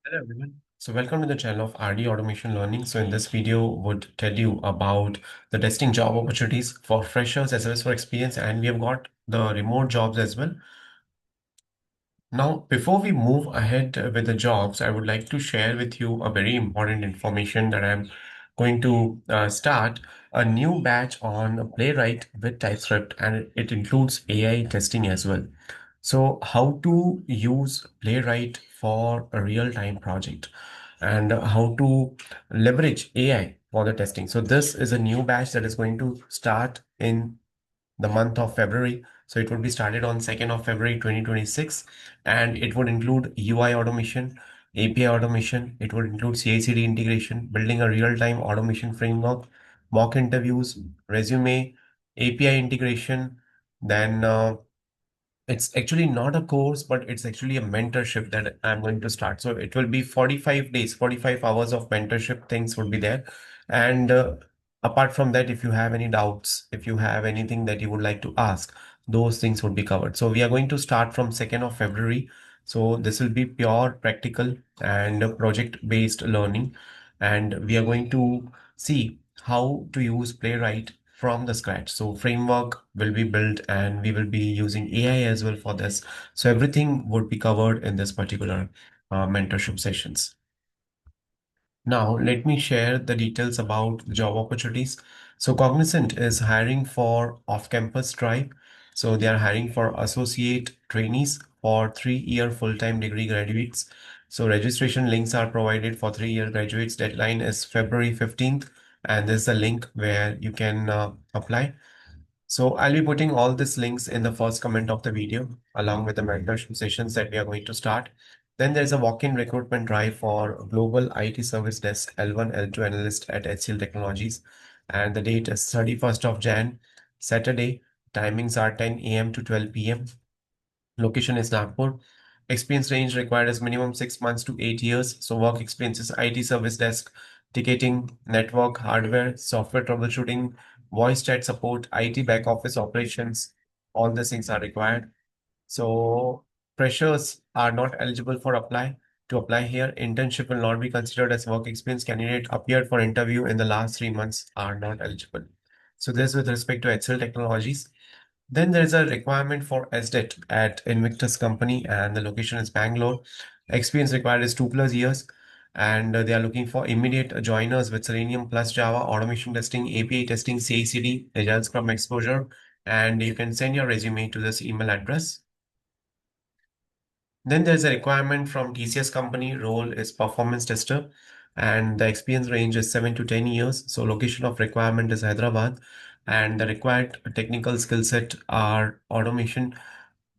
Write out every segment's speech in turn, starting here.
Hello everyone. So welcome to the channel of RD Automation Learning. So in this video would tell you about the testing job opportunities for freshers as well as for experience, and we have got the remote jobs as well. Now, before we move ahead with the jobs, I would like to share with you a very important information that I'm going to start a new batch on Playwright with TypeScript, and it includes AI testing as well. So, how to use Playwright for a real-time project and how to leverage AI for the testing. So, this is a new batch that is going to start in the month of February. So it would be started on 2nd of February 2026, and it would include UI automation, API automation. It would include CI/CD integration, building a real-time automation framework, mock interviews, resume, API integration. Then it's actually not a course, but it's actually a mentorship that I'm going to start. So it will be 45 days, 45 hours of mentorship things would be there. And apart from that, if you have any doubts, if you have anything that you would like to ask, those things would be covered. So we are going to start from 2nd of February. So this will be pure practical and project-based learning. And we are going to see how to use Playwright from the scratch. So framework will be built and we will be using AI as well for this. So everything would be covered in this particular mentorship sessions. Now, let me share the details about the job opportunities. So Cognizant is hiring for off-campus drive. So they are hiring for associate trainees for 3-year full-time degree graduates. So registration links are provided for 3-year graduates. Deadline is February 15th, and there's a link where you can apply. So I'll be putting all these links in the first comment of the video, along with the mentorship sessions that we are going to start. Then there's a walk-in recruitment drive for Global IT Service Desk L1, L2 analyst at HCL Technologies. And the date is 31st of Jan, Saturday. Timings are 10 a.m. to 12 p.m. Location is Nagpur. Experience range required is minimum 6 months to 8 years. So work experience is IT service desk, ticketing, network, hardware, software troubleshooting, voice chat support, IT back office operations. All these things are required. So freshers are not eligible for apply. To apply here, internship will not be considered as work experience. Candidate appeared for interview in the last 3 months are not eligible. So this with respect to Excel technologies. Then there is a requirement for SDET at Invictus Company, and the location is Bangalore. Experience required is 2+ years, and they are looking for immediate joiners with Selenium plus Java, automation testing, API testing, CI/CD, Agile Scrum exposure, and you can send your resume to this email address. Then there's a requirement from TCS company. Role is performance tester, and the experience range is 7 to 10 years. So location of requirement is Hyderabad, and the required technical skill set are automation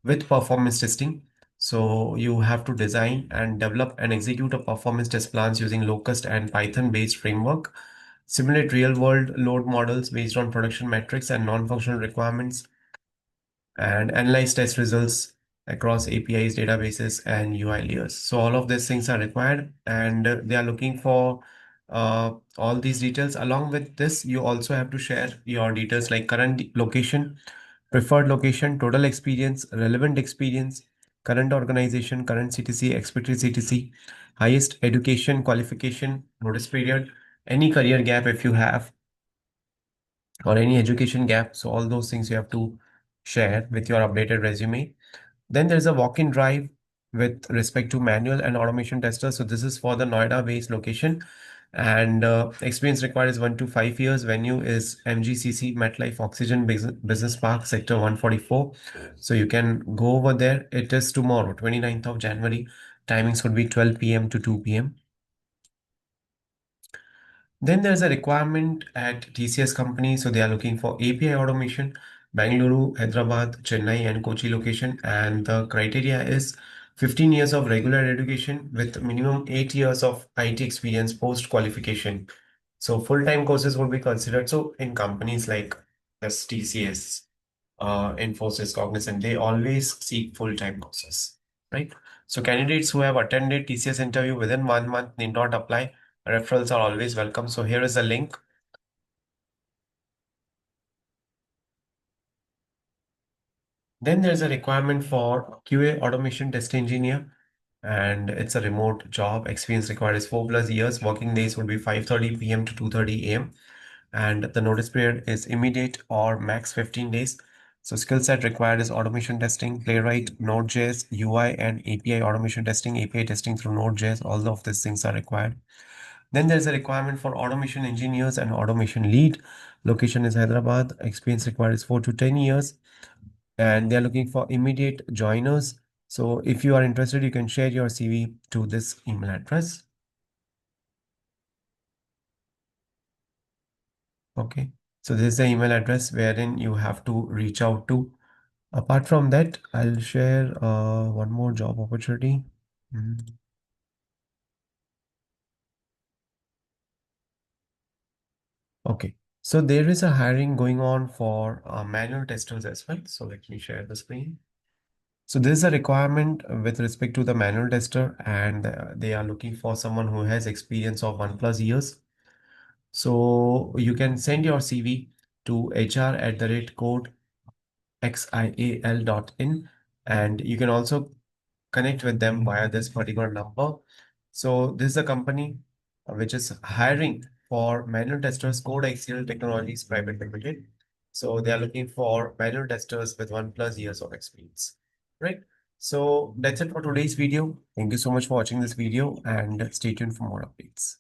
with performance testing. So you have to design and develop and execute a performance test plans using Locust and Python-based framework. Simulate real-world load models based on production metrics and non-functional requirements, and analyze test results across APIs, databases, and UI layers. So all of these things are required, and they are looking for all these details. Along with this, you also have to share your details like current location, preferred location, total experience, relevant experience, current organization, current CTC, expected CTC, highest education qualification, notice period, any career gap if you have, or any education gap. So all those things you have to share with your updated resume. Then there's a walk-in drive with respect to manual and automation testers. So this is for the Noida-based location, and experience required is 1 to 5 years. Venue is MGCC MetLife Oxygen Business Park, Sector 144. So you can go over there. It is tomorrow, 29th of January. Timings would be 12 p.m. to 2 p.m. Then there's a requirement at TCS company. So they are looking for API automation, Bangalore, Hyderabad, Chennai, and Kochi location. And the criteria is 15 years of regular education with minimum 8 years of IT experience post qualification. So full-time courses would be considered. So in companies like this TCS, Infosys, Cognizant, they always seek full-time courses, right? So candidates who have attended TCS interview within 1 month need not apply. Referrals are always welcome. So here is a link. Then there's a requirement for QA automation test engineer, and it's a remote job. Experience required is 4+ years. Working days would be 5:30 p.m. to 2:30 a.m. And the notice period is immediate or max 15 days. So skill set required is automation testing, Playwright, Node.js, UI and API automation testing, API testing through Node.js. All of these things are required. Then there's a requirement for automation engineers and automation lead. Location is Hyderabad. Experience required is 4 to 10 years. And they're looking for immediate joiners. So if you are interested, you can share your CV to this email address. Okay. So this is the email address wherein you have to reach out to. Apart from that, I'll share one more job opportunity. Mhm. Okay. So there is a hiring going on for manual testers as well. So let me share the screen. So this is a requirement with respect to the manual tester, and they are looking for someone who has experience of 1+ years. So you can send your CV to hr@codexial.in, and you can also connect with them via this particular number. So this is a company which is hiring for manual testers, Akamai Technologies Private Limited. So they are looking for manual testers with 1+ years of experience, right? So that's it for today's video. Thank you so much for watching this video and stay tuned for more updates.